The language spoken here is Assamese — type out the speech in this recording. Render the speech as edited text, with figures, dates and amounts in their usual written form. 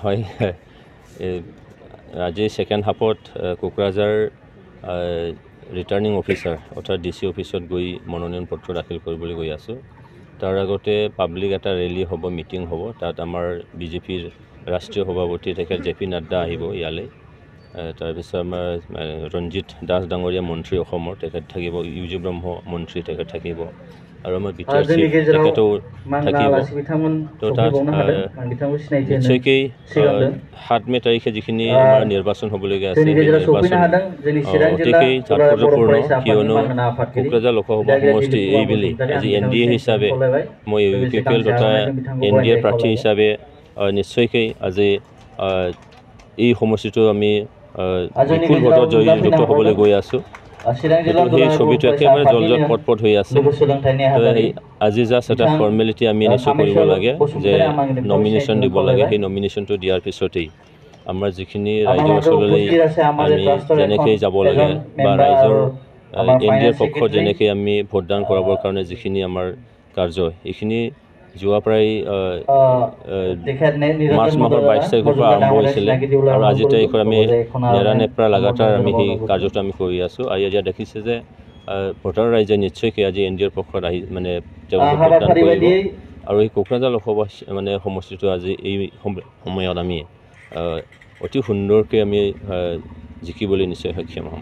হয় আজি সেকেন্ড হাফত কোকৰাঝাৰ ৰিটাৰ্নিং অফিচাৰ অৰ্থাৎ ডিসি অফিচত গৈ মনোনয়ন পত্ৰ দাখিল কৰিবলৈ গৈ আছোঁ। তাৰ আগতে পাব্লিক এটা ৰেলী হ'ব, মিটিং হ'ব। তাত আমাৰ বিজেপিৰ ৰাষ্ট্ৰীয় সভাপতি তেখেত জেপি নাড্ডা আহিব ইয়ালৈ। তাৰপিছত আমাৰ ৰঞ্জিত দাস ডাঙৰীয়া মন্ত্ৰী অসমৰ তেখেত থাকিব, ইউজি ব্ৰহ্ম মন্ত্ৰী তেখেত থাকিব, আৰু আমাৰ বিটিআৰ চিফ তেখেতো থাকিব। তো তাত নিশ্চয়কৈ 7 মে তাৰিখে যিখিনি আমাৰ নিৰ্বাচন হ'বলগীয়া আছে, সেই নিৰ্বাচন অতিকেই তাৎপৰ্যপূৰ্ণ, কিয়নো কোকৰাঝাৰ লোকসভা সমষ্টি এইবেলি আজি NDA হিচাপে মই UPPL তথা NDA প্ৰাৰ্থী হিচাপে নিশ্চয়কৈ আজি এই সমষ্টিটো আমি বিপুল ভোটত জয়যুক্ত হ'বলৈ গৈ আছোঁ। সেই ছবিটো একেবাৰে জলজট পটপট হৈ আছে। আজি জাষ্ট এটা ফৰ্মেলিটি আমি নিশ্চয় কৰিব লাগে যে নমিনেশ্যন দিব লাগে। সেই নমিনেশ্যনটো দিয়াৰ পিছতেই আমাৰ যিখিনি ৰাইজৰ ওচৰলৈ আমি যেনেকৈ যাব লাগে বা ৰাইজৰ NDAৰ পক্ষত যেনেকৈ আমি ভোটদান কৰাবৰ কাৰণে যিখিনি আমাৰ কাৰ্য, এইখিনি যোৱা প্ৰায় মাৰ্চ মাহৰ 22 তাৰিখৰ পৰা আৰম্ভ হৈছিলে, আৰু আজি তাৰিখৰ আমি নেৰানেপেৰা লাগাতাৰ আমি সেই কাৰ্যটো আমি কৰি আছোঁ। আৰু এতিয়া দেখিছে যে ভোটাৰ ৰাইজে নিশ্চয়কৈ আজি NDAৰ পক্ষত আহি তেওঁলোকে ভোটদান কৰিব, আৰু এই কোকৰাঝাৰ লোকসভা সমষ্টিটো আজি এই সময়ত আমি অতি সুন্দৰকৈ আমি জিকিবলৈ নিশ্চয় সক্ষম হ'ম।